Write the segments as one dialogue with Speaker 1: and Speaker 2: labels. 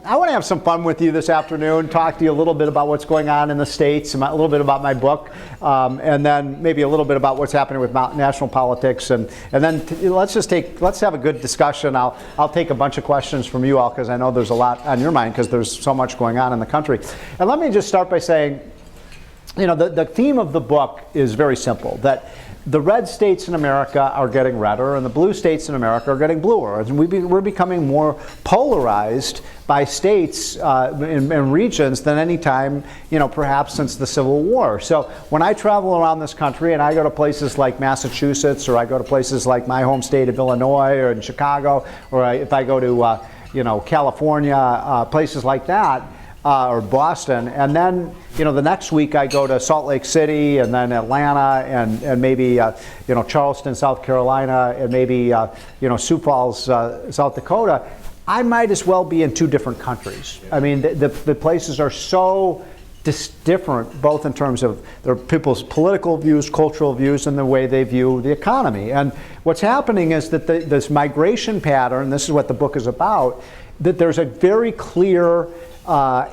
Speaker 1: I want to have some fun with you this afternoon, talk to you a little bit about what's going on in the States, a little bit about my book, and then maybe a little bit about what's happening with national politics, and then let's have a good discussion. I'll take a bunch of questions from you all because I know there's a lot on your mind because there's so much going on in the country. And let me just start by saying, you know, the theme of the book is very simple, that the red states in America are getting redder and the blue states in America are getting bluer. And we're becoming more polarized by states and regions than any time, you know, perhaps since the Civil War. So when I travel around this country and I go to places like Massachusetts, or I go to places like my home state of Illinois, or in Chicago, or if I go to, you know, California, places like that, or Boston, and then, you know, the next week I go to Salt Lake City, and then Atlanta, and maybe you know, Charleston, South Carolina, and maybe you know, Sioux Falls, South Dakota. I might as well be in two different countries. I mean, the places are so different, both in terms of their people's political views, cultural views, and the way they view the economy. And what's happening is that this migration pattern, this is what the book is about, that there's a very clear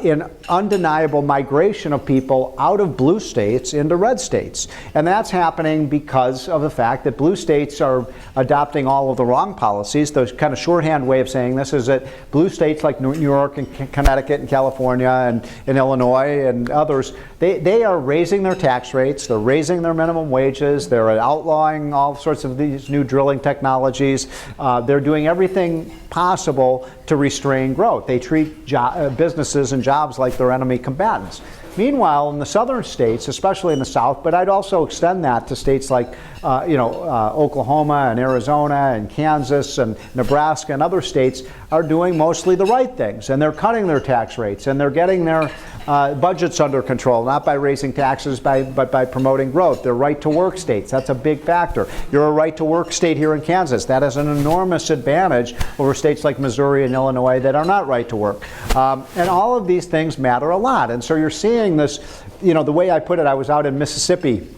Speaker 1: in undeniable migration of people out of blue states into red states. And that's happening because of the fact that blue states are adopting all of the wrong policies. The kind of shorthand way of saying this is that blue states like New York and Connecticut and California and Illinois and others, they are raising their tax rates, they're raising their minimum wages, they're outlawing all sorts of these new drilling technologies. They're doing everything possible to restrain growth. They treat businesses and jobs like they're enemy combatants. Meanwhile, in the southern states, especially in the South, but I'd also extend that to states like you know, Oklahoma and Arizona and Kansas and Nebraska and other states are doing mostly the right things, and they're cutting their tax rates and they're getting their budgets under control, not by raising taxes, but by promoting growth. They're right-to-work states. That's a big factor. You're a right-to-work state here in Kansas. That has an enormous advantage over states like Missouri and Illinois that are not right-to-work. And all of these things matter a lot. And so you're seeing this, you know, the way I put it, I was out in Mississippi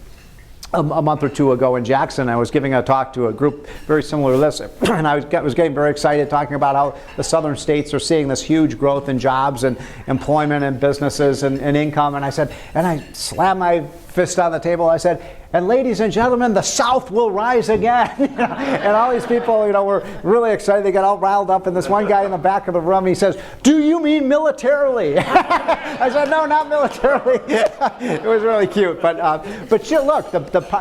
Speaker 1: a month or two ago in Jackson. I was giving a talk to a group very similar to this, and I was getting very excited talking about how the southern states are seeing this huge growth in jobs and employment and businesses and income. And I said, and I slammed my fist on the table, I said, and ladies and gentlemen, the South will rise again. And all these people, you know, were really excited. They got all riled up. And this one guy in the back of the room, he says, "Do you mean militarily?" I said, "No, not militarily." It was really cute. But look,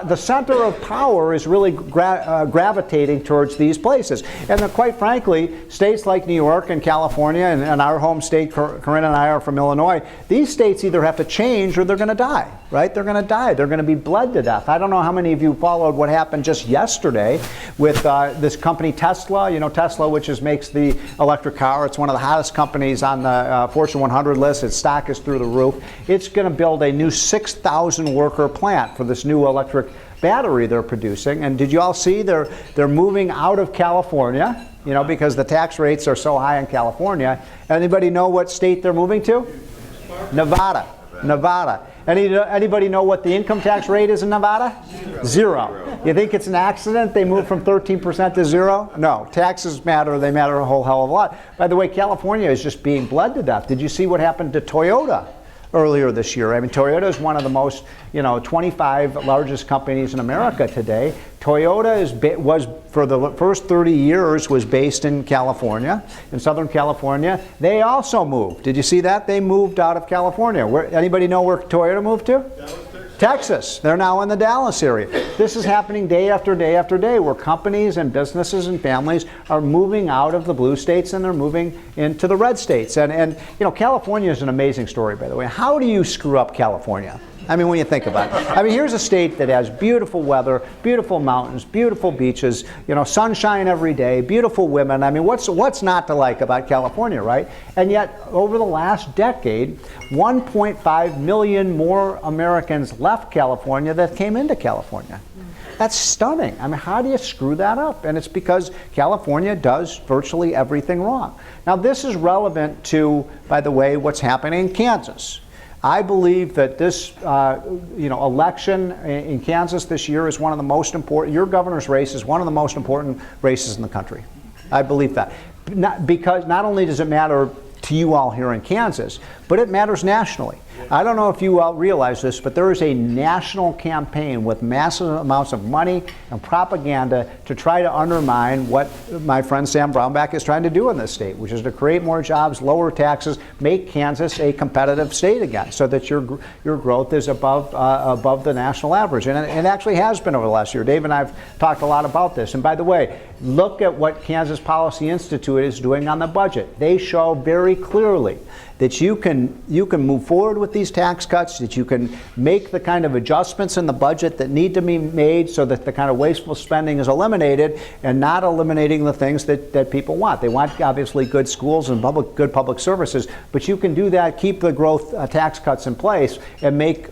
Speaker 1: the center of power is really gravitating towards these places. And quite frankly, states like New York and California and our home state, Corinne and I are from Illinois, these states either have to change or they're going to die, right? They're going to die. They're going to be bled to death. I don't know how many of you followed what happened just yesterday with this company Tesla. You know, Tesla, which makes the electric car. It's one of the hottest companies on the Fortune 100 list. Its stock is through the roof. It's going to build a new 6,000 worker plant for this new electric battery they're producing. And did you all see they're moving out of California, you know, because the tax rates are so high in California. Anybody know what state they're moving to? Nevada. Nevada. Anybody know what the income tax rate is in Nevada? Zero. You think it's an accident they moved from 13% to zero? No. Taxes matter. They matter a whole hell of a lot. By the way, California is just being bled to death. Did you see what happened to Toyota earlier this year? I mean, Toyota is one of the most, 25 largest companies in America today. Toyota was for the first 30 years was based in California, in Southern California. They also moved. Did you see that? They moved out of California. Anybody know where Toyota moved to? Texas. They're now in the Dallas area. This is happening day after day after day, where companies and businesses and families are moving out of the blue states and they're moving into the red states. And California is an amazing story, by the way. How do you screw up California? I mean, when you think about it. I mean, here's a state that has beautiful weather, beautiful mountains, beautiful beaches, sunshine every day, beautiful women. I mean, what's not to like about California, right? And yet, over the last decade, 1.5 million more Americans left California than came into California. That's stunning. I mean, how do you screw that up? And it's because California does virtually everything wrong. Now, this is relevant to, by the way, what's happening in Kansas. I believe that this election in Kansas this year is one of the most important, your governor's race is one of the most important races in the country. I believe that. Because not only does it matter to you all here in Kansas, but it matters nationally. I don't know if you all realize this, but there is a national campaign with massive amounts of money and propaganda to try to undermine what my friend Sam Brownback is trying to do in this state, which is to create more jobs, lower taxes, make Kansas a competitive state again, so that your growth is above the national average. And it actually has been over the last year. Dave and I have talked a lot about this. And by the way, look at what Kansas Policy Institute is doing on the budget. They show very clearly that you can move forward with these tax cuts, that you can make the kind of adjustments in the budget that need to be made so that the kind of wasteful spending is eliminated, and not eliminating the things that people want. They want, obviously, good schools and good public services, but you can do that, keep the growth tax cuts in place, and make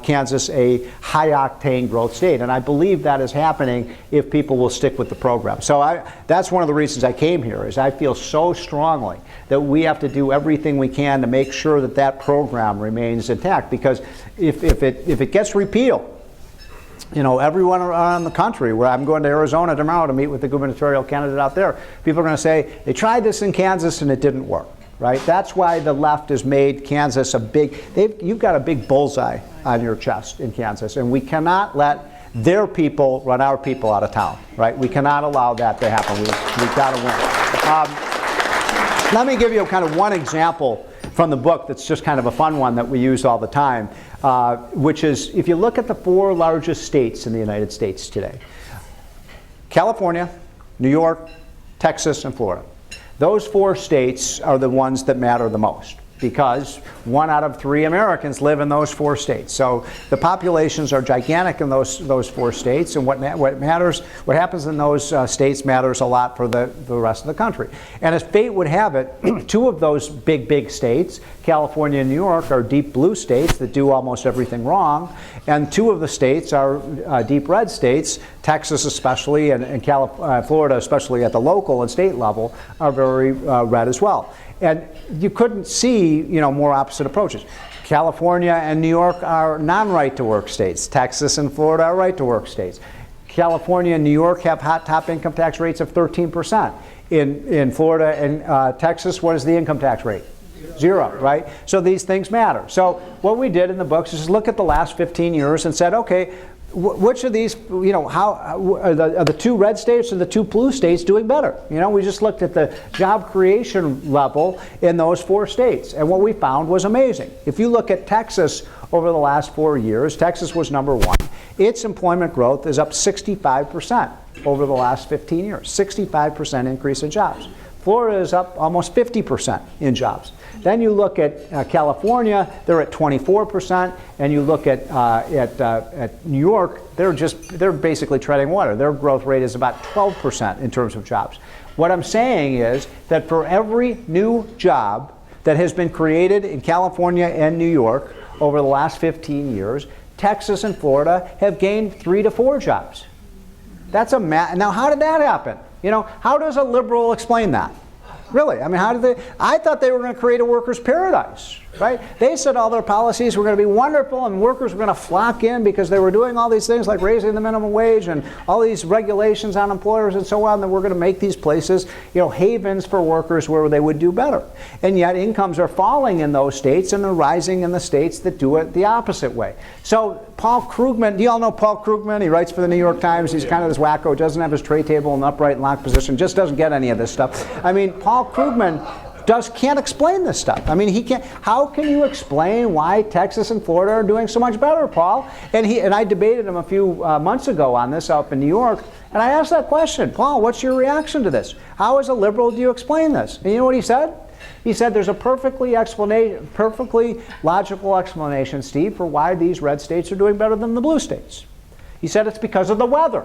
Speaker 1: Kansas a high-octane growth state. And I believe that is happening if people will stick with the program. So that's one of the reasons I came here, is I feel so strongly that we have to do everything we can to make sure that that program remains intact, because if it gets repealed, you know, everyone around the country, where I'm going to Arizona tomorrow to meet with the gubernatorial candidate out there, people are going to say, they tried this in Kansas and it didn't work, right? That's why the left has made Kansas a big, you've got a big bullseye on your chest in Kansas, and we cannot let their people run our people out of town, right? We cannot allow that to happen. We've got to win. Let me give you kind of one example from the book that's just kind of a fun one that we use all the time, which is, if you look at the 4 largest states in the United States today: California, New York, Texas, and Florida. Those 4 states are the ones that matter the most, because 1 out of 3 Americans live in those 4 states. So the populations are gigantic in those 4 states, and what happens in those states matters a lot for the rest of the country. And as fate would have it, 2 of those big states, California and New York, are deep blue states that do almost everything wrong, and 2 of the states are deep red states. Texas especially, and Florida especially at the local and state level, are very red as well. And you couldn't see, you know, more opposite approaches. California and New York are non-right-to-work states. Texas and Florida are right-to-work states. California and New York have top income tax rates of 13%. In Florida and Texas, what is the income tax rate? 0, right? So these things matter. So what we did in the books is look at the last 15 years and said, okay, which of these, you know, how are the 2 red states or the 2 blue states doing better? You know, we just looked at the job creation level in those 4 states, and what we found was amazing. If you look at Texas over the last 4 years, Texas was number 1. Its employment growth is up 65% over the last 15 years, 65% increase in jobs. Florida is up almost 50% in jobs. Then you look at California, they're at 24%, and you look at New York, they're basically treading water. Their growth rate is about 12% in terms of jobs. What I'm saying is that for every new job that has been created in California and New York over the last 15 years, Texas and Florida have gained 3 to 4 jobs. That's now how did that happen? You know, how does a liberal explain that? Really, I mean, how did they? I thought they were going to create a workers' paradise, right? They said all their policies were going to be wonderful and workers were going to flock in because they were doing all these things like raising the minimum wage and all these regulations on employers and so on, that we're going to make these places, you know, havens for workers where they would do better. And yet incomes are falling in those states and they're rising in the states that do it the opposite way. So Paul Krugman, do you all know Paul Krugman? He writes for the New York Times. He's kind of this wacko, doesn't have his tray table in an upright and locked position, just doesn't get any of this stuff. I mean, Paul Krugman can't explain this stuff. I mean, he can't. How can you explain why Texas and Florida are doing so much better, Paul? And I debated him a few months ago on this up in New York, and I asked that question, Paul, what's your reaction to this? How, as a liberal, do you explain this? And you know what he said? He said there's a perfectly logical explanation, Steve, for why these red states are doing better than the blue states. He said it's because of the weather.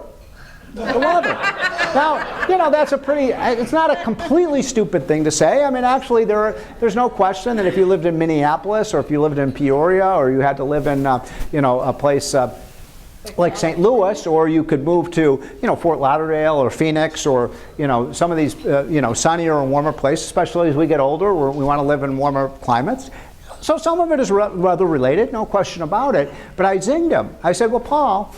Speaker 1: The weather. Now, you know, that's it's not a completely stupid thing to say. I mean, actually, there's no question that if you lived in Minneapolis or if you lived in Peoria or you had to live in, you know, a place like St. Louis, or you could move to, you know, Fort Lauderdale or Phoenix or, you know, some of these, you know, sunnier and warmer places, especially as we get older, we want to live in warmer climates. So some of it is weather related, no question about it. But I zinged him. I said, well, Paul,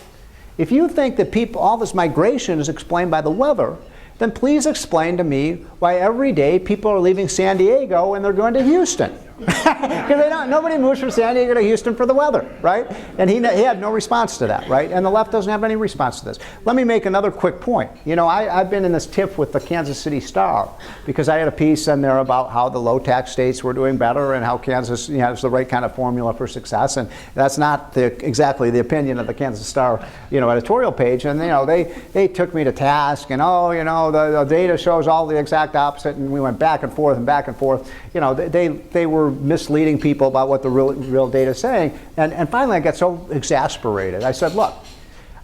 Speaker 1: if you think that all this migration is explained by the weather, then please explain to me why every day people are leaving San Diego and they're going to Houston. Because nobody moves from San Diego to Houston for the weather, right? And he had no response to that, right? And the left doesn't have any response to this. Let me make another quick point. You know, I've been in this tiff with the Kansas City Star because I had a piece in there about how the low tax states were doing better and how Kansas has the right kind of formula for success. And that's not exactly the opinion of the Kansas Star, editorial page. And they took me to task and the data shows all the exact opposite. And we went back and forth and back and forth. They were misleading people about what the real data is saying. And finally I got so exasperated. I said, look,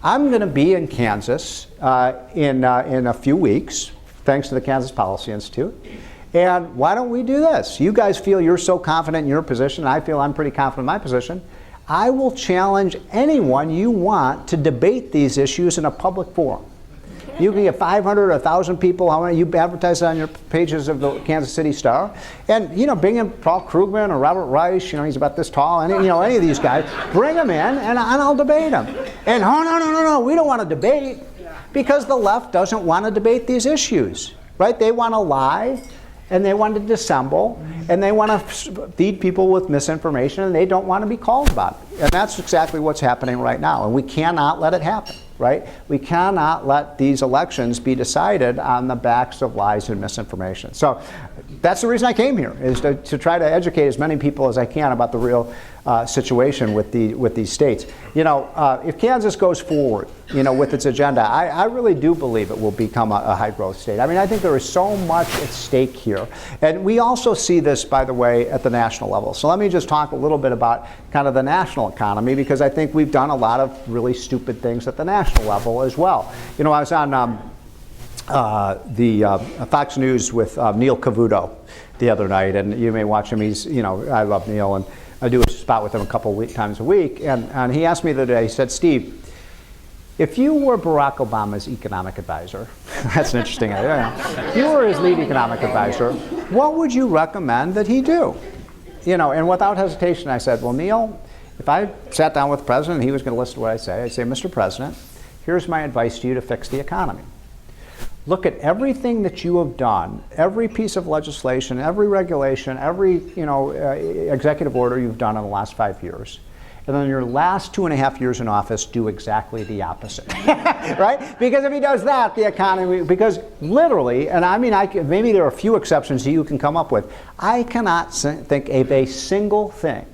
Speaker 1: I'm going to be in Kansas in a few weeks, thanks to the Kansas Policy Institute. And why don't we do this? You guys feel you're so confident in your position, and I feel I'm pretty confident in my position. I will challenge anyone you want to debate these issues in a public forum. You can get 500 or 1,000 people. How many you advertise on your pages of the Kansas City Star, and bring in Paul Krugman or Robert Reich. He's about this tall. Any of these guys, bring them in, and I'll debate them. And no, we don't want to debate because the left doesn't want to debate these issues, right? They want to lie, and they want to dissemble, and they want to feed people with misinformation, and they don't want to be called about it. And that's exactly what's happening right now, and we cannot let it happen. Right? We cannot let these elections be decided on the backs of lies and misinformation. So that's the reason I came here, is to try to educate as many people as I can about the real situation with these states. If Kansas goes forward, with its agenda, I really do believe it will become a high growth state. I think there is so much at stake here. And we also see this, by the way, at the national level. So let me just talk a little bit about kind of the national economy, because I think we've done a lot of really stupid things at the national level as well. I was on the Fox News with Neil Cavuto the other night, and you may watch him. He's, I love Neil, and I do a spot with him a couple times a week. And he asked me the other day, he said, Steve, if you were Barack Obama's economic advisor, that's an interesting idea. If you were his lead economic advisor, what would you recommend that he do? And without hesitation, I said, well, Neil, if I sat down with the president and he was going to listen to what I say, I'd say, Mr. President, here's my advice to you to fix the economy. Look at everything that you have done, every piece of legislation, every regulation, every executive order you've done in the last 5 years. And then your last 2.5 years in office, do exactly the opposite, right? Because if he does that, the economy, because literally, and maybe there are a few exceptions that you can come up with, I cannot think of a single thing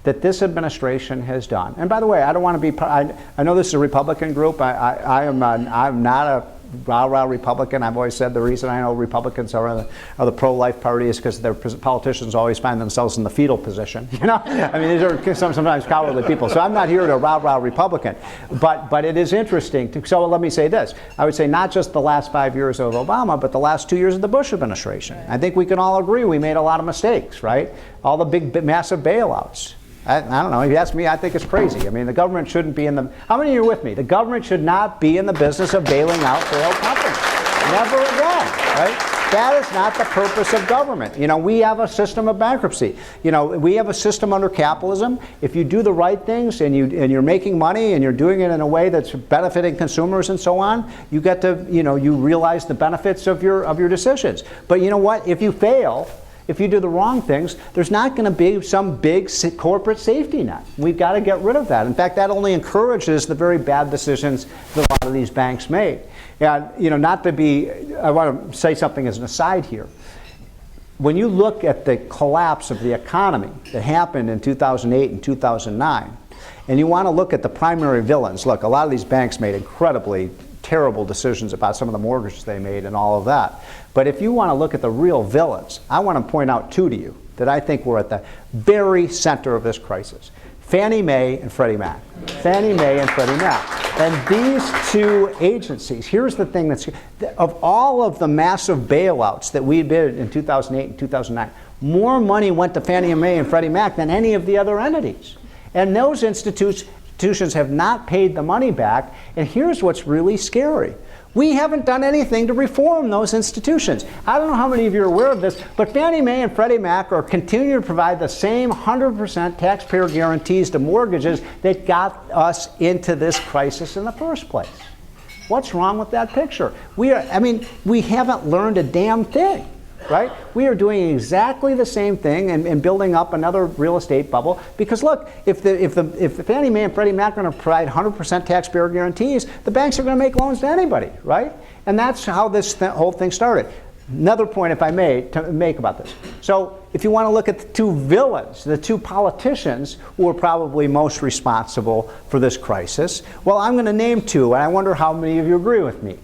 Speaker 1: that this administration has done. And by the way, I don't want to be, I know this is a Republican group. I'm not a rah-rah Republican. I've always said the reason I know Republicans are the pro-life party is because their politicians always find themselves in the fetal position. These are sometimes cowardly people. So I'm not here to rah-rah Republican. But it is interesting. So let me say this. I would say not just the last 5 years of Obama, but the last 2 years of the Bush administration. I think we can all agree we made a lot of mistakes, right? All the big, massive bailouts. I don't know. If you ask me, I think it's crazy. The government shouldn't be in the... How many of you are with me? The government should not be in the business of bailing out failed companies. Never again, right? That is not the purpose of government. We have a system of bankruptcy. We have a system under capitalism. If you do the right things and you're making money and you're doing it in a way that's benefiting consumers and so on, you get to, you realize the benefits of your decisions. But you know what? If you fail, if you do the wrong things, there's not going to be some big corporate safety net. We've got to get rid of that. In fact, that only encourages the very bad decisions that a lot of these banks made. And, I want to say something as an aside here. When you look at the collapse of the economy that happened in 2008 and 2009, and you want to look at the primary villains, look, a lot of these banks made incredibly terrible decisions about some of the mortgages they made and all of that. But if you want to look at the real villains, I want to point out two to you that I think were at the very center of this crisis. Fannie Mae and Freddie Mac. Fannie Mae and Freddie Mac. And these two agencies, here's the thing that's, of all of the massive bailouts that we did in 2008 and 2009, more money went to Fannie Mae and Freddie Mac than any of the other entities. And those institutions have not paid the money back. And here's what's really scary. We haven't done anything to reform those institutions. I don't know how many of you are aware of this, but Fannie Mae and Freddie Mac are continuing to provide the same 100% taxpayer guarantees to mortgages that got us into this crisis in the first place. What's wrong with that picture? We haven't learned a damn thing, right? We are doing exactly the same thing and building up another real estate bubble. Because look, if Fannie Mae and Freddie Mac are going to provide 100% taxpayer guarantees, the banks are going to make loans to anybody, right? And that's how this whole thing started. Another point, if I may, to make about this. So if you want to look at the two villains, the two politicians who are probably most responsible for this crisis, well, I'm going to name two, and I wonder how many of you agree with me.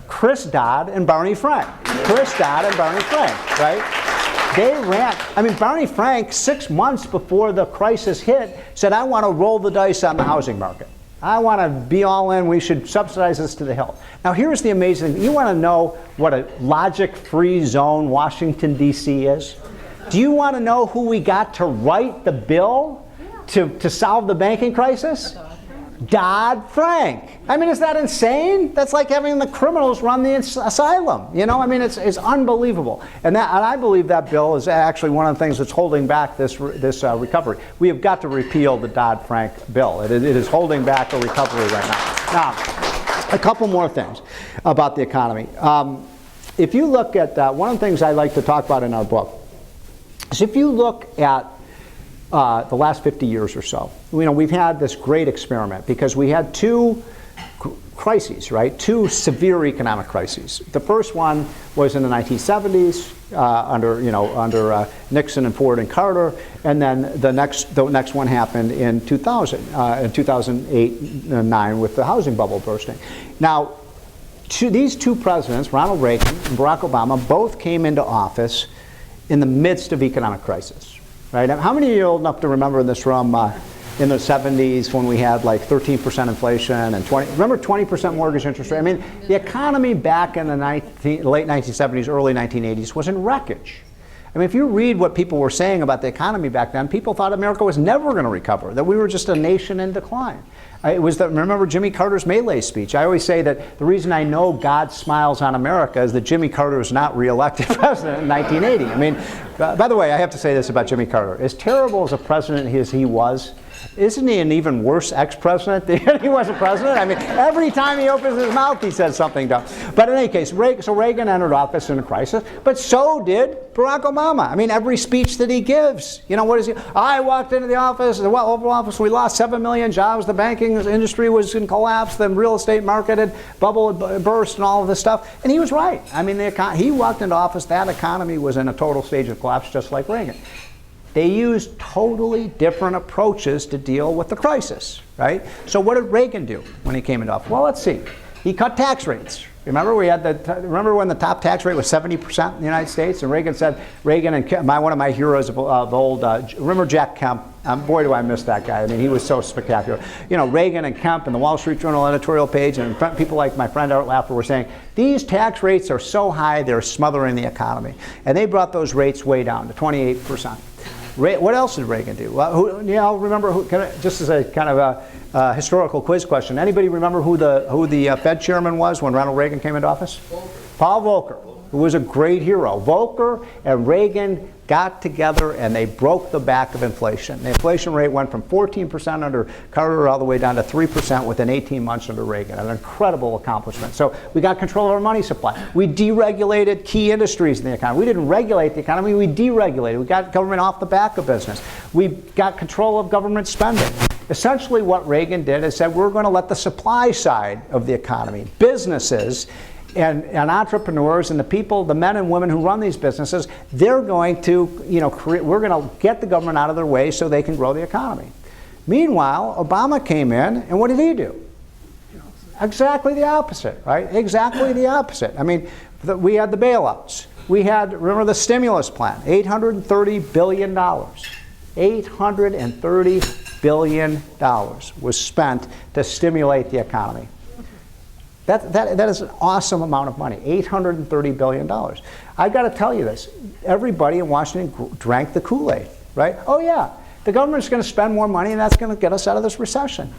Speaker 1: Chris Dodd and Barney Frank. Chris Dodd and Barney Frank, right? They ran, Barney Frank, 6 months before the crisis hit, said, I want to roll the dice on the housing market. I want to be all in. We should subsidize this to the hilt. Now, here's the amazing thing. You want to know what a logic-free zone Washington, D.C. is? Do you want to know who we got to write the bill to solve the banking crisis? Dodd-Frank. Is that insane? That's like having the criminals run the asylum. It's unbelievable. And I believe that bill is actually one of the things that's holding back this recovery. We have got to repeal the Dodd-Frank bill. It is holding back the recovery right now. Now, a couple more things about the economy. If you look at one of the things I like to talk about in our book is if you look at the last 50 years or so, we've had this great experiment because we had two crises, right? Two severe economic crises. The first one was in the 1970s under Nixon and Ford and Carter, and then the next one happened in 2000, in 2008 and 9 with the housing bubble bursting. Now, these two presidents, Ronald Reagan and Barack Obama, both came into office in the midst of economic crisis. Right? How many of you are old enough to remember in this room in the 70s when we had like 13% inflation and 20% mortgage interest rate? The economy back in the late 1970s, early 1980s was in wreckage. If you read what people were saying about the economy back then, people thought America was never going to recover, that we were just a nation in decline. Remember Jimmy Carter's Melee speech? I always say that the reason I know God smiles on America is that Jimmy Carter was not reelected president in 1980. By the way, I have to say this about Jimmy Carter. As terrible as a president as he was, isn't he an even worse ex-president than he was a president? Every time he opens his mouth, he says something dumb. But in any case, Reagan entered office in a crisis, but so did Barack Obama. Every speech that he gives, what is he? I walked into the office, the Oval Office, we lost 7 million jobs, the banking industry was in collapse, the real estate market had burst and all of this stuff. And he was right. He walked into office, that economy was in a total stage of collapse, just like Reagan. They used totally different approaches to deal with the crisis, right? So what did Reagan do when he came into office? Well, let's see. He cut tax rates. Remember when the top tax rate was 70% in the United States? And Reagan and Kemp, one of my heroes of old, remember Jack Kemp? Boy, do I miss that guy. He was so spectacular. Reagan and Kemp and the Wall Street Journal editorial page and people like my friend Art Laffer were saying, these tax rates are so high, they're smothering the economy. And they brought those rates way down to 28%. What else did Reagan do? Well, remember just as a kind of a historical quiz question. Anybody remember who the Fed chairman was when Ronald Reagan came into office? Volcker. Paul Volcker, who was a great hero. Volcker and Reagan got together and they broke the back of inflation. The inflation rate went from 14% under Carter all the way down to 3% within 18 months under Reagan. An incredible accomplishment. So we got control of our money supply. We deregulated key industries in the economy. We didn't regulate the economy, we deregulated. We got government off the back of business. We got control of government spending. Essentially what Reagan did is said we're going to let the supply side of the economy, businesses, and entrepreneurs and the people, the men and women who run these businesses, they're going to, we're going to get the government out of their way so they can grow the economy. Meanwhile, Obama came in, and what did he do? Exactly the opposite, right? Exactly the opposite. We had the bailouts. We had, remember the stimulus plan, $830 billion. $830 billion was spent to stimulate the economy. That is an awesome amount of money, $830 billion. I've got to tell you this. Everybody in Washington drank the Kool-Aid, right? Oh, yeah, the government's going to spend more money, and that's going to get us out of this recession.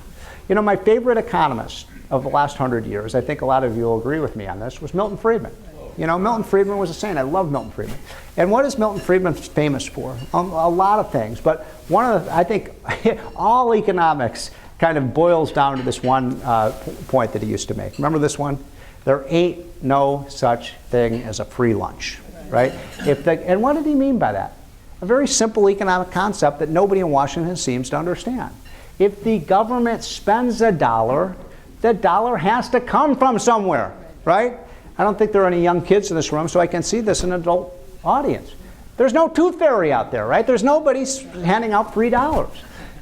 Speaker 1: My favorite economist of the last 100 years, I think a lot of you will agree with me on this, was Milton Friedman. Milton Friedman was a saint. I love Milton Friedman. And what is Milton Friedman famous for? A lot of things. But I think all economics kind of boils down to this one point that he used to make. Remember this one? There ain't no such thing as a free lunch, right? And what did he mean by that? A very simple economic concept that nobody in Washington seems to understand. If the government spends a dollar, the dollar has to come from somewhere, right? I don't think there are any young kids in this room, so I can see this in an adult audience. There's no tooth fairy out there, right? There's nobody handing out free dollars.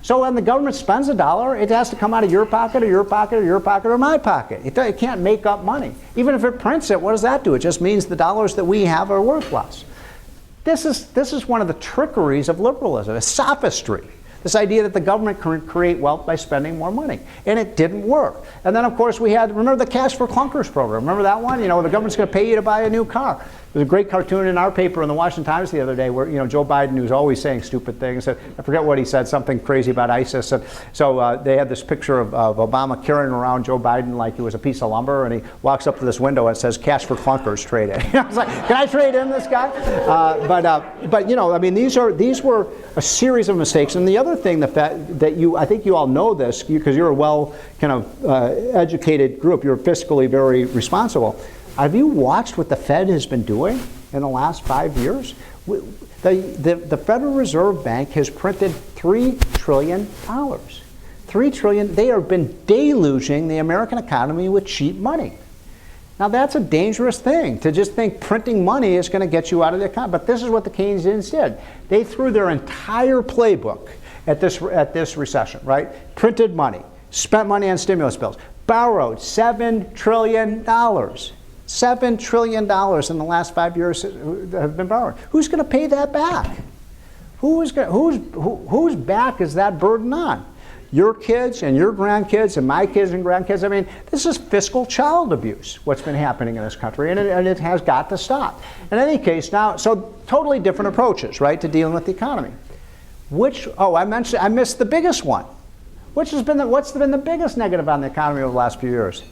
Speaker 1: So when the government spends a dollar, it has to come out of your pocket or your pocket or your pocket or my pocket. It can't make up money. Even if it prints it, what does that do? It just means the dollars that we have are worth less. This is one of the trickeries of liberalism, a sophistry. This idea that the government can create wealth by spending more money. And it didn't work. And then, of course, we had, remember the Cash for Clunkers program? Remember that one? You know, the government's going to pay you to buy a new car. There's a great cartoon in our paper in the Washington Times the other day where, you know, Joe Biden, who's always saying stupid things, I forget what he said, something crazy about ISIS. And so they had this picture of Obama carrying around Joe Biden like he was a piece of lumber, and he walks up to this window and says, "Cash for Clunkers, trade it." I was like, can I trade in this guy? But you know, I mean, these were a series of mistakes. And the other thing that I think you all know this because you're a well kind of educated group. You're fiscally very responsible. Have you watched what the Fed has been doing in the last 5 years? The Federal Reserve Bank has printed $3 trillion. $3 trillion. They have been deluging the American economy with cheap money. Now that's a dangerous thing, to just think printing money is going to get you out of the economy. But this is what the Keynesians did. They threw their entire playbook at this recession, right? Printed money, spent money on stimulus bills, borrowed $7 trillion. $7 trillion in the last 5 years have been borrowed. Who's going to pay that back? Whose back is that burden on? Your kids and your grandkids and my kids and grandkids. I mean, this is fiscal child abuse, what's been happening in this country, and it has got to stop. In any case, now, so totally different approaches, right, to dealing with the economy. I missed the biggest one. What's been the biggest negative on the economy over the last few years?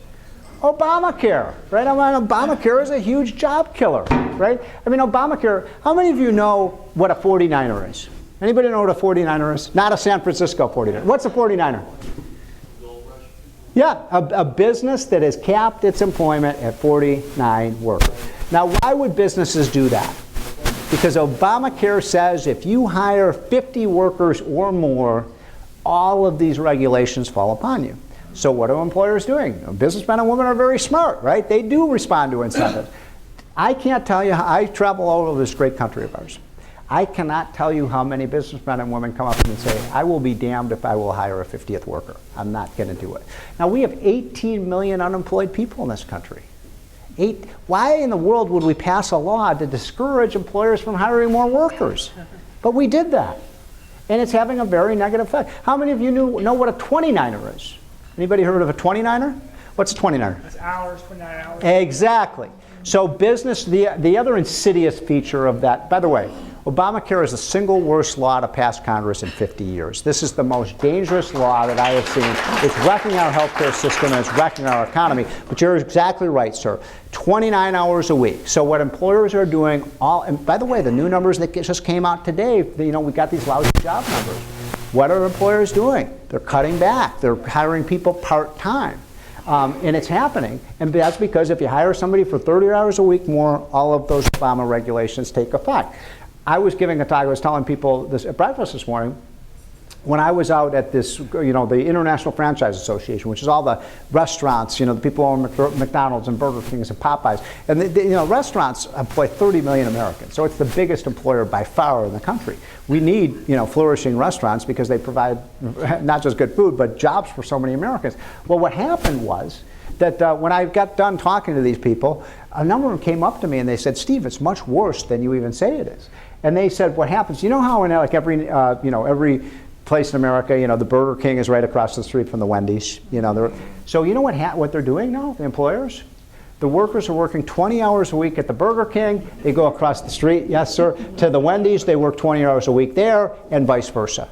Speaker 1: Obamacare, right? I mean, Obamacare is a huge job killer, right? I mean, Obamacare, how many of you know what a 49er is? Anybody know what a 49er is? Not a San Francisco 49er. What's a 49er? Yeah, a business that has capped its employment at 49 workers. Now, why would businesses do that? Because Obamacare says if you hire 50 workers or more, all of these regulations fall upon you. So what are employers doing? Businessmen and women are very smart, right? They do respond to incentives. I can't tell you, I travel all over this great country of ours. I cannot tell you how many businessmen and women come up and say, I will be damned if I will hire a 50th worker. I'm not going to do it. Now, we have 18 million unemployed people in this country. Why in the world would we pass a law to discourage employers from hiring more workers? But we did that. And it's having a very negative effect. How many of you know what a 29er is? Anybody heard of a 29er? What's a 29er?
Speaker 2: That's hours, 29 hours.
Speaker 1: Exactly. So business, the other insidious feature of that, by the way, Obamacare is the single worst law to pass Congress in 50 years. This is the most dangerous law that I have seen. It's wrecking our healthcare system and it's wrecking our economy. But you're exactly right, sir. 29 hours a week. So what employers are doing, and by the way, the new numbers that just came out today, we got these lousy job numbers. What are employers doing? They're cutting back. They're hiring people part-time. And it's happening. And that's because if you hire somebody for 30 hours a week more, all of those Obama regulations take effect. I was giving a talk, I was telling people this at breakfast this morning, when I was out at this, the International Franchise Association, which is all the restaurants, the people who own McDonald's and Burger Kings and Popeyes, and restaurants employ 30 million Americans, so it's the biggest employer by far in the country. We need, flourishing restaurants because they provide not just good food, but jobs for so many Americans. Well, what happened was that when I got done talking to these people, a number of them came up to me and they said, "Steve, it's much worse than you even say it is." And they said, "What happens? You know how in every place in America, the Burger King is right across the street from the Wendy's. So you know what they're doing now, the employers? The workers are working 20 hours a week at the Burger King. They go across the street, yes, sir, to the Wendy's. They work 20 hours a week there, and vice versa.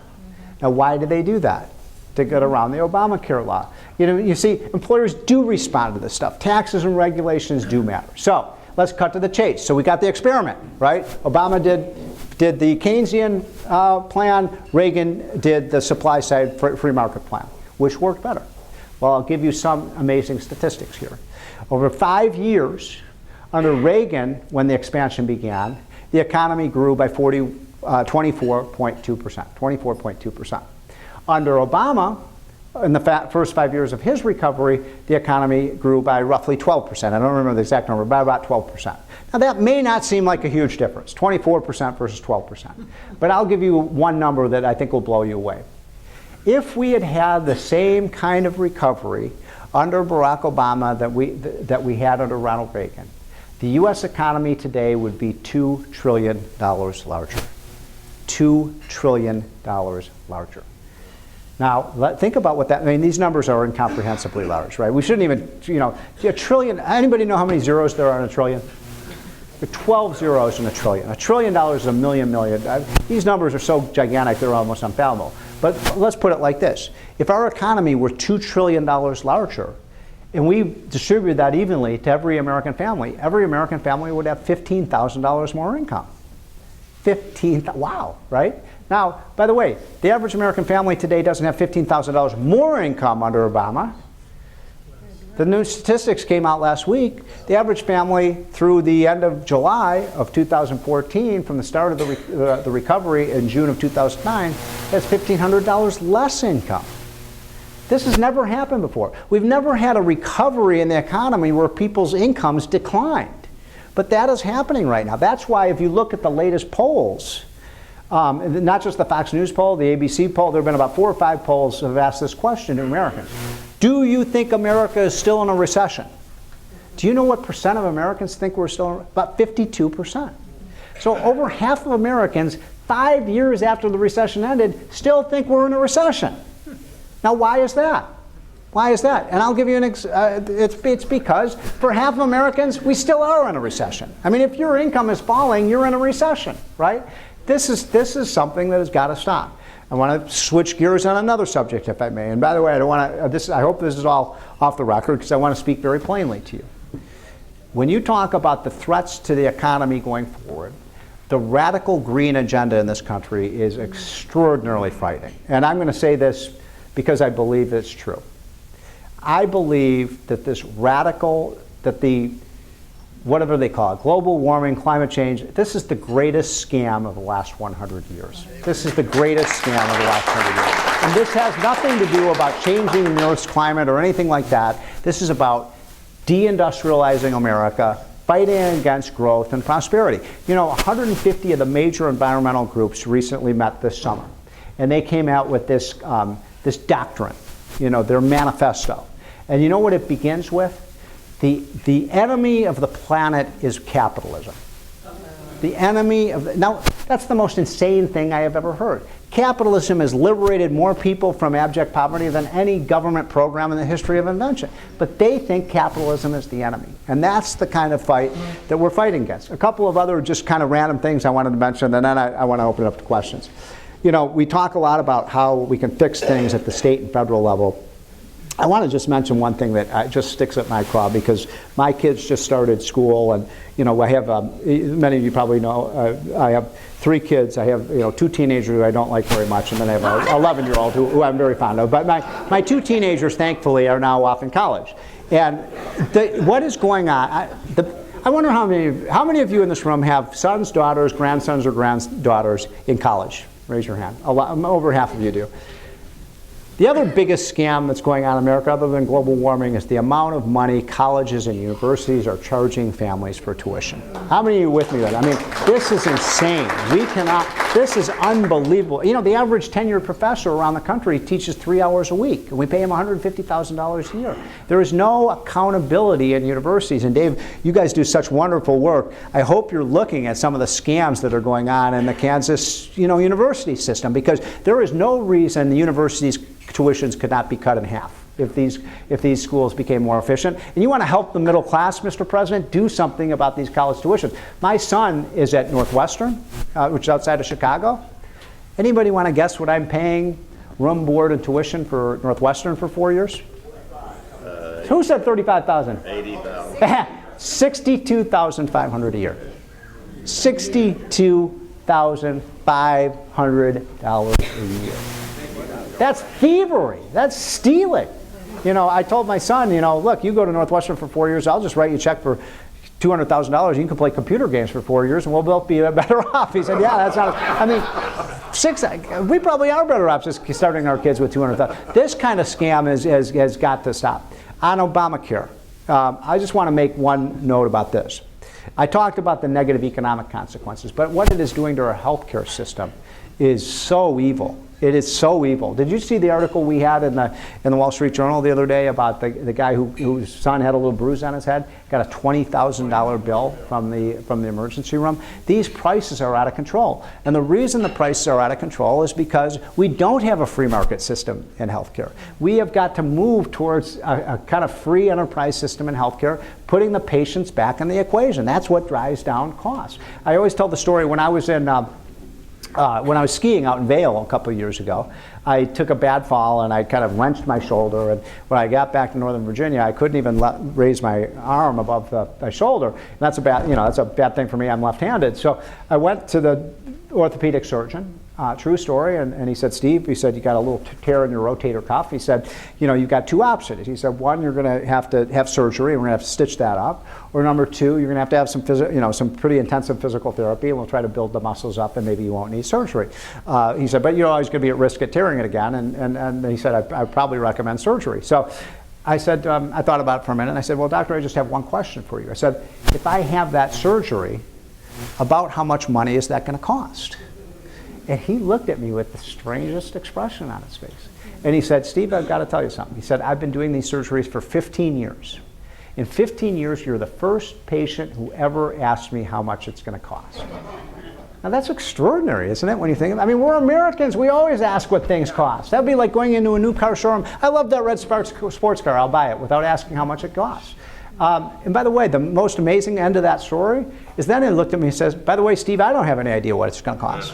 Speaker 1: Now, why do they do that? To get around the Obamacare law. You see, employers do respond to this stuff. Taxes and regulations do matter. So let's cut to the chase. So we got the experiment, right? Obama did the Keynesian plan. Reagan did the supply side free market plan. which worked better? Well, I'll give you some amazing statistics here. Over 5 years, under Reagan, when the expansion began, the economy grew by 24.2%. Under Obama, in the first 5 years of his recovery, the economy grew by roughly 12%. I don't remember the exact number, but about 12%. Now that may not seem like a huge difference, 24% versus 12%. But I'll give you one number that I think will blow you away. If we had had the same kind of recovery under Barack Obama that we had under Ronald Reagan, the U.S. economy today would be $2 trillion larger. $2 trillion larger. Now, think about what that, I mean, these numbers are incomprehensibly large, right? We shouldn't even, a trillion, anybody know how many zeros there are in a trillion? There are 12 zeros in a trillion. $1 trillion is a million. These numbers are so gigantic, they're almost unfathomable. But let's put it like this. If our economy were $2 trillion larger, and we distributed that evenly to every American family would have $15,000 more income. Wow, right? Now, by the way, the average American family today doesn't have $15,000 more income under Obama. The new statistics came out last week. The average family through the end of July of 2014, from the start of the recovery in June of 2009, has $1,500 less income. This has never happened before. We've never had a recovery in the economy where people's incomes declined. But that is happening right now. That's why if you look at the latest polls, not just the Fox News poll, the ABC poll, there have been about 4 or 5 polls that have asked this question to Americans. Do you think America is still in a recession? Do you know what percent of Americans think we're still in? About 52%. So over half of Americans, 5 years after the recession ended, still think we're in a recession. Now, why is that? Why is that? And I'll give you an it's because for half of Americans, we still are in a recession. I mean, if your income is falling, you're in a recession, right? This is something that has got to stop. I want to switch gears on another subject, if I may. And by the way, I don't want to. I hope this is all off the record because I want to speak very plainly to you. When you talk about the threats to the economy going forward, the radical green agenda in this country is extraordinarily frightening. And I'm going to say this because I believe it's true. I believe that this radical, whatever they call it, global warming, climate change, this is the greatest scam of the last 100 years. This is the greatest scam of the last 100 years. And this has nothing to do about changing the Earth's climate or anything like that. This is about deindustrializing America, fighting against growth and prosperity. 150 of the major environmental groups recently met this summer. And they came out with this doctrine, their manifesto. And you know what it begins with? The enemy of the planet is capitalism. The enemy of now, that's the most insane thing I have ever heard. Capitalism has liberated more people from abject poverty than any government program in the history of invention. But they think capitalism is the enemy. And that's the kind of fight that we're fighting against. A couple of other just kind of random things I wanted to mention, and then I want to open it up to questions. We talk a lot about how we can fix things at the state and federal level. I want to just mention one thing that just sticks at my craw because my kids just started school, and I have many of you probably know I have 3 kids. I have 2 teenagers who I don't like very much, and then I have an 11-year-old who I'm very fond of. But my 2 teenagers, thankfully, are now off in college. And what is going on? I wonder how many of you in this room have sons, daughters, grandsons, or granddaughters in college? Raise your hand. Over half of you do. The other biggest scam that's going on in America, other than global warming, is the amount of money colleges and universities are charging families for tuition. How many of you with me on that? I mean, this is insane. This is unbelievable. The average tenured professor around the country teaches 3 hours a week, and we pay him $150,000 a year. There is no accountability in universities. And Dave, you guys do such wonderful work. I hope you're looking at some of the scams that are going on in the Kansas, university system, because there is no reason the universities' tuitions could not be cut in half if these schools became more efficient. And you want to help the middle class, Mr. President, do something about these college tuitions. My son is at Northwestern, which is outside of Chicago. Anybody want to guess what I'm paying room, board, and tuition for Northwestern for 4 years? Who said $35,000? $80,000. $62,500 a year. $62,500 a year. That's thievery. That's stealing. You know, I told my son, you know, look, you go to Northwestern for 4 years, I'll just write you a check for $200,000. You can play computer games for 4 years, and we'll both be better off. He said, yeah, that's not. I mean, we probably are better off just starting our kids with $200,000. This kind of scam has got to stop. On Obamacare, I just want to make one note about this. I talked about the negative economic consequences, but what it is doing to our healthcare system is so evil. It is so evil. Did you see the article we had in the Wall Street Journal the other day about the guy whose son had a little bruise on his head, got a $20,000 bill from the emergency room? These prices are out of control. And the reason the prices are out of control is because we don't have a free market system in healthcare. We have got to move towards a kind of free enterprise system in healthcare, putting the patients back in the equation. That's what drives down costs. I always tell the story when I was skiing out in Vail a couple of years ago, I took a bad fall and I kind of wrenched my shoulder. And when I got back to Northern Virginia, I couldn't even raise my arm above my shoulder. And that's a bad thing for me. I'm left-handed. So I went to the orthopedic surgeon. True story, and he said, Steve, he said, you got a little tear in your rotator cuff. He said, you know, you've got two options. He said, one, you're going to have surgery, and we're going to have to stitch that up. Or number two, you're going to have some pretty intensive physical therapy, and we'll try to build the muscles up, and maybe you won't need surgery. He said, but you're always going to be at risk of tearing it again, and he said, I'd probably recommend surgery. So I said, I thought about it for a minute, and I said, well, doctor, I just have one question for you. I said, if I have that surgery, about how much money is that going to cost? And he looked at me with the strangest expression on his face. And he said, Steve, I've got to tell you something. He said, I've been doing these surgeries for 15 years. In 15 years, you're the first patient who ever asked me how much it's going to cost. Now, that's extraordinary, isn't it, when you think of it? I mean, we're Americans. We always ask what things cost. That would be like going into a new car showroom. I love that red sports car. I'll buy it without asking how much it costs. And by the way, the most amazing end of that story is then he looked at me and says, by the way, Steve, I don't have any idea what it's going to cost.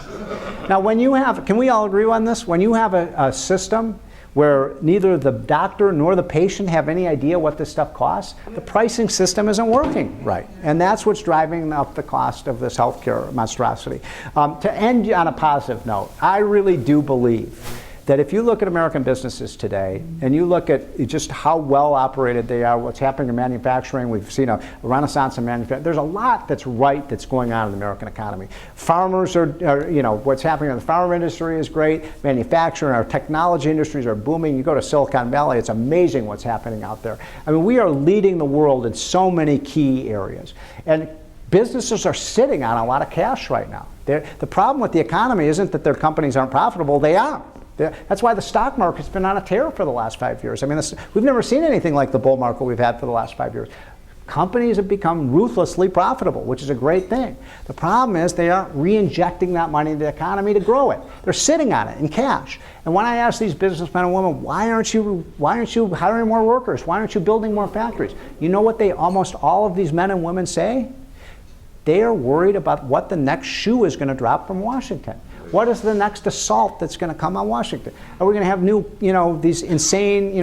Speaker 1: Now, when you have, can we all agree on this? When you have a system where neither the doctor nor the patient have any idea what this stuff costs, the pricing system isn't working right. And that's what's driving up the cost of this healthcare monstrosity. To end on a positive note, I really do believe that if you look at American businesses today and you look at just how well operated they are, what's happening in manufacturing, we've seen a renaissance in manufacturing. There's a lot that's right that's going on in the American economy. Farmers are you know, what's happening in the farm industry is great. Manufacturing, our technology industries are booming. You go to Silicon Valley, it's amazing what's happening out there. I mean, we are leading the world in so many key areas. And businesses are sitting on a lot of cash right now. The problem with the economy isn't that their companies aren't profitable, they are. That's why the stock market's been on a tear for the last 5 years. I mean, we've never seen anything like the bull market we've had for the last 5 years. Companies have become ruthlessly profitable, which is a great thing. The problem is they aren't re-injecting that money into the economy to grow it. They're sitting on it in cash. And when I ask these businessmen and women, why aren't you hiring more workers? Why aren't you building more factories? You know what almost all of these men and women say? They are worried about what the next shoe is going to drop from Washington. What is the next assault that's going to come on Washington? Are we going to have new, these insane,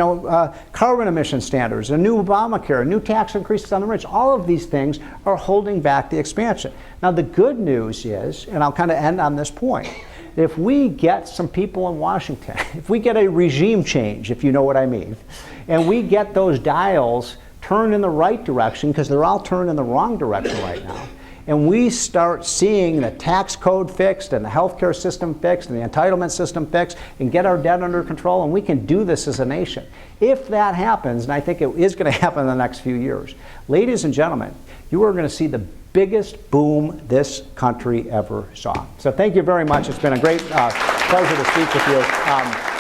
Speaker 1: carbon emission standards, a new Obamacare, new tax increases on the rich? All of these things are holding back the expansion. Now, the good news is, and I'll kind of end on this point, if we get some people in Washington, if we get a regime change, if you know what I mean, and we get those dials turned in the right direction, because they're all turned in the wrong direction right now, and we start seeing the tax code fixed and the healthcare system fixed and the entitlement system fixed and get our debt under control, and we can do this as a nation. If that happens, and I think it is going to happen in the next few years, ladies and gentlemen, you are going to see the biggest boom this country ever saw. So thank you very much. It's been a great pleasure to speak with you.